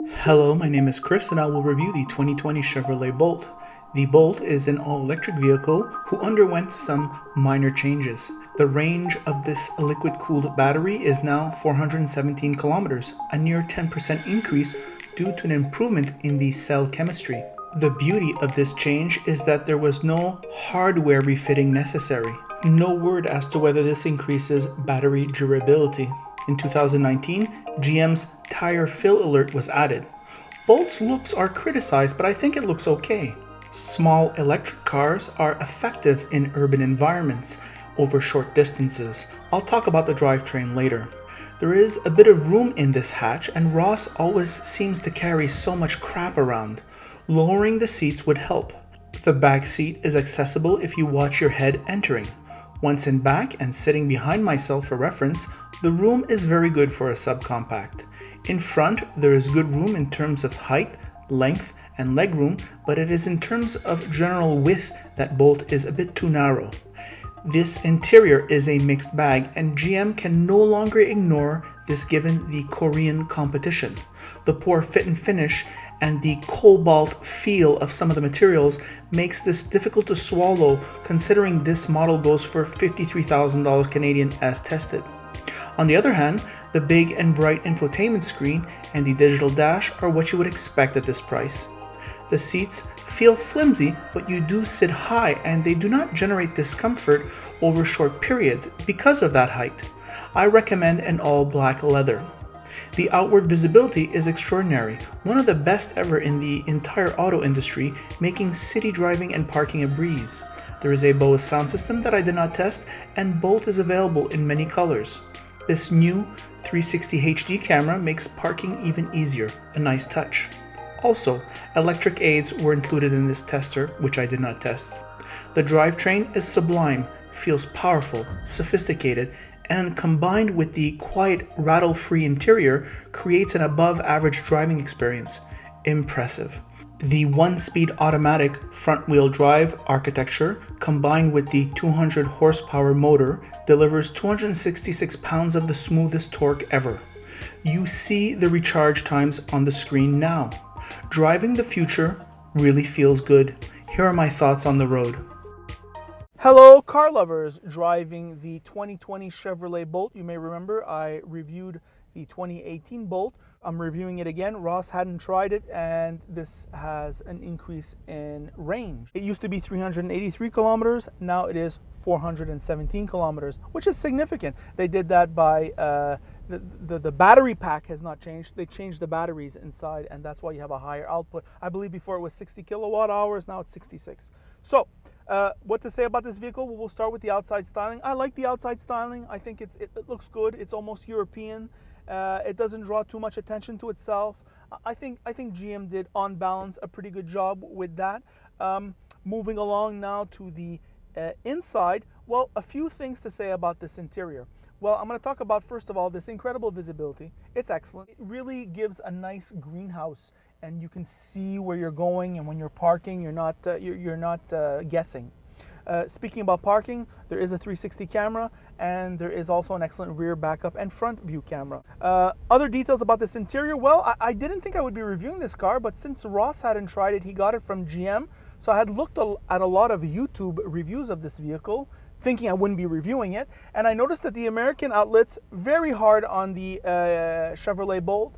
Hello, my name is Chris and I will review the 2020 Chevrolet Bolt. The Bolt is an all-electric vehicle who underwent some minor changes. The range of this liquid-cooled battery is now 417 kilometers, a near 10% increase due to an improvement in the cell chemistry. The beauty of this change is that there was no hardware refitting necessary. No word as to whether this increases battery durability. In 2019, GM's tire fill alert was added. Bolt's looks are criticized, but I think it looks okay. Small electric cars are effective in urban environments over short distances. I'll talk about the drivetrain later. There is a bit of room in this hatch, and Ross always seems to carry so much crap around. Lowering the seats would help. The back seat is accessible if you watch your head entering. Once in back and sitting behind myself for reference, the room is very good for a subcompact. In front, there is good room in terms of height, length, and legroom, but it is in terms of general width that Bolt is a bit too narrow. This interior is a mixed bag, and GM can no longer ignore this given the Korean competition. The poor fit and finish and the cobalt feel of some of the materials makes this difficult to swallow, considering this model goes for $53,000 Canadian as tested. On the other hand, the big and bright infotainment screen and the digital dash are what you would expect at this price. The seats feel flimsy, but you do sit high and they do not generate discomfort over short periods because of that height. I recommend an all black leather. The outward visibility is extraordinary, one of the best ever in the entire auto industry, making city driving and parking a breeze. There is a Bose sound system that I did not test, and Bolt is available in many colors. This new 360 HD camera makes parking even easier, a nice touch. Also, electric aids were included in this tester, which I did not test. The drivetrain is sublime, feels powerful, sophisticated, and combined with the quiet, rattle-free interior, creates an above-average driving experience. Impressive. The one-speed automatic front-wheel drive architecture, combined with the 200 horsepower motor, delivers 266 pounds of the smoothest torque ever. You see the recharge times on the screen now. Driving the future really feels good. Here are my thoughts on the road. Hello, car lovers driving the 2020 Chevrolet Bolt. You may remember I reviewed the 2018 Bolt. I'm reviewing it again. Ross hadn't tried it, and this has an increase in range. It used to be 383 kilometers. Now it is 417 kilometers, which is significant. They did that by the battery pack has not changed. They changed the batteries inside, and that's why you have a higher output. I believe before it was 60 kilowatt hours. Now it's 66. So what to say about this vehicle? Well, we'll start with the outside styling. I like the outside styling. I think it looks good. It's almost European. It doesn't draw too much attention to itself. I think GM did, on balance, a pretty good job with that. Moving along now to the inside. Well, a few things to say about this interior. Well, I'm going to talk about, first of all, this incredible visibility. It's excellent. It really gives a nice greenhouse, and you can see where you're going, and when you're parking, you're not guessing. Speaking about parking, there is a 360 camera, and there is also an excellent rear backup and front view camera. Other details about this interior, well, I didn't think I would be reviewing this car, but since Ross hadn't tried it, he got it from GM. So I had looked at a lot of YouTube reviews of this vehicle, thinking I wouldn't be reviewing it, and I noticed that the American outlets very hard on the Chevrolet Bolt.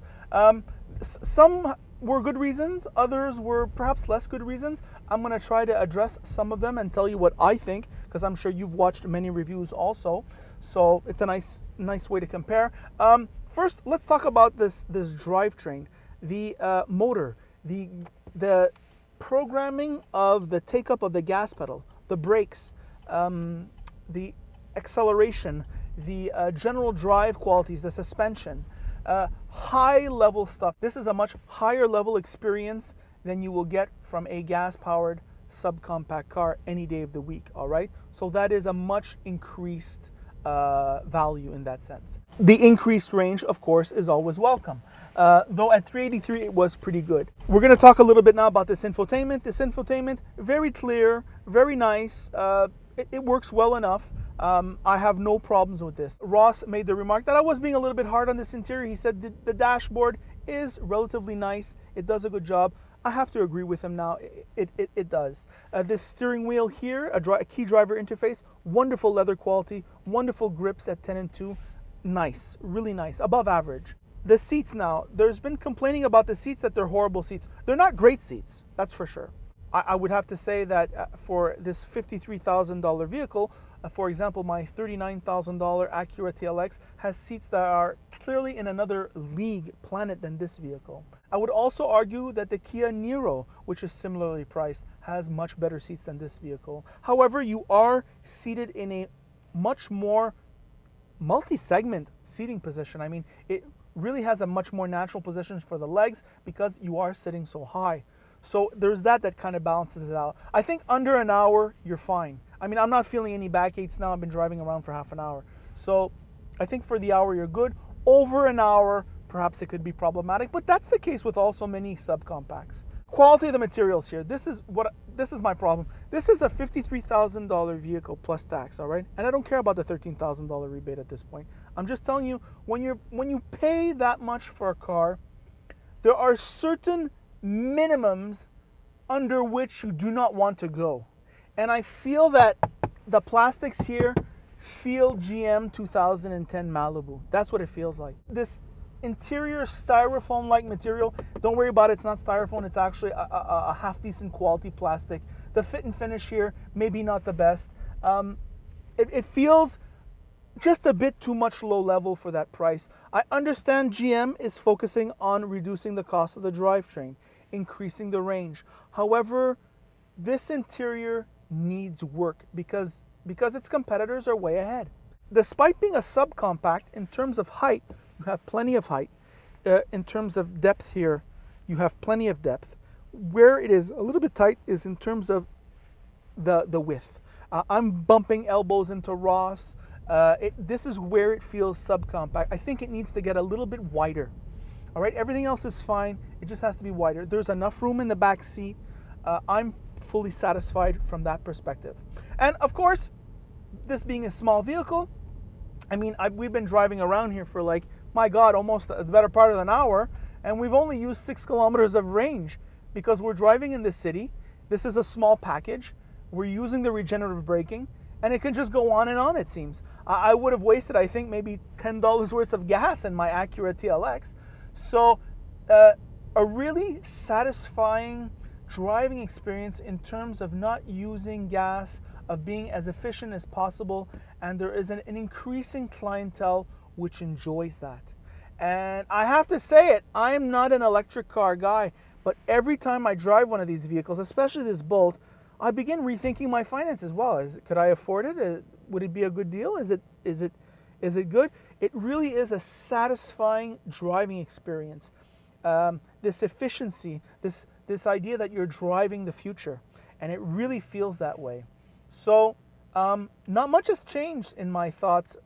Some were good reasons, others were perhaps less good reasons. I'm going to try to address some of them and tell you what I think, because I'm sure you've watched many reviews also, so it's a nice way to compare. First, let's talk about this drivetrain, the motor, the programming of the take-up of the gas pedal, the brakes, the acceleration, the general drive qualities, the suspension, high level stuff. This is a much higher level experience than you will get from a gas powered subcompact car any day of the week. All right, so that is a much increased value in that sense. The increased range, of course, is always welcome. Though at 383 it was pretty good. We're going to talk a little bit now about this infotainment. This infotainment, very clear, very nice. It works well enough. I have no problems with this. Ross made the remark that I was being a little bit hard on this interior. He said the dashboard is relatively nice. It does a good job. I have to agree with him now. It does. This steering wheel here, a key driver interface, wonderful leather quality, wonderful grips at 10 and 2. Nice, really nice, above average. The seats now, there's been complaining about the seats that they're horrible seats. They're not great seats, that's for sure. I would have to say that for this $53,000 vehicle, for example, my $39,000 Acura TLX has seats that are clearly in another league, planet than this vehicle. I would also argue that the Kia Niro, which is similarly priced, has much better seats than this vehicle. However, you are seated in a much more multi-segment seating position. I mean, it really has a much more natural position for the legs because you are sitting so high. So there's that kind of balances it out. I think under an hour, you're fine. I mean, I'm not feeling any backaches now. I've been driving around for half an hour. So I think for the hour, you're good. Over an hour, perhaps it could be problematic, but that's the case with also many subcompacts. Quality of the materials here. This is my problem. This is a $53,000 vehicle plus tax, all right? And I don't care about the $13,000 rebate at this point. I'm just telling you, when you pay that much for a car, there are certain minimums under which you do not want to go. And I feel that the plastics here feel GM 2010 Malibu. That's what it feels like. This interior styrofoam-like material, don't worry about it, it's not styrofoam, it's actually a half-decent quality plastic. The fit and finish here, maybe not the best. It feels just a bit too much low level for that price. I understand GM is focusing on reducing the cost of the drivetrain, increasing the range. However, this interior needs work because its competitors are way ahead. Despite being a subcompact, in terms of height, you have plenty of height. In terms of depth here, you have plenty of depth. Where it is a little bit tight is in terms of the width. I'm bumping elbows into Ross. This is where it feels subcompact. I think it needs to get a little bit wider. All right, everything else is fine. It just has to be wider. There's enough room in the back seat. I'm fully satisfied from that perspective. And of course, this being a small vehicle, I mean, we've been driving around here for like, my God, almost the better part of an hour, and we've only used 6 kilometers of range because we're driving in the city. This is a small package. We're using the regenerative braking, and it can just go on and on, it seems. I would have wasted, I think, maybe $10 worth of gas in my Acura TLX. So a really satisfying driving experience in terms of not using gas, of being as efficient as possible, and there is an increasing clientele which enjoys that. And I have to say it, I'm not an electric car guy, but every time I drive one of these vehicles, especially this Bolt, I begin rethinking my finances. Well, could I afford it? Would it be a good deal? Is it good? It really is a satisfying driving experience. This efficiency, this idea that you're driving the future, and it really feels that way. So not much has changed in my thoughts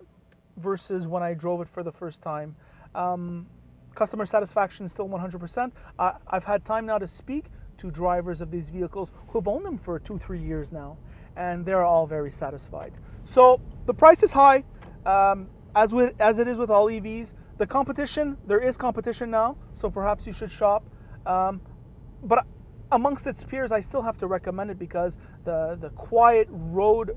versus when I drove it for the first time. Customer satisfaction is still 100%. I've had time now to speak to drivers of these vehicles who've owned them for 2-3 years now, and they're all very satisfied. So the price is high, as it is with all EVs. The competition, there is competition now, so perhaps you should shop. But amongst its peers, I still have to recommend it because the quiet road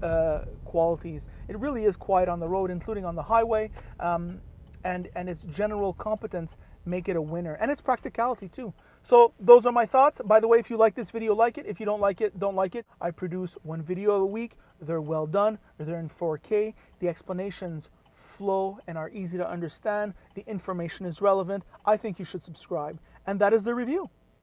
qualities, it really is quiet on the road, including on the highway, and its general competence make it a winner, and its practicality too. So those are my thoughts. By the way, if you like this video, like it. If you don't like it, don't like it. I produce 1 video a week. They're well done. They're in 4K. The explanations flow and are easy to understand. The information is relevant. I think you should subscribe. And that is the review.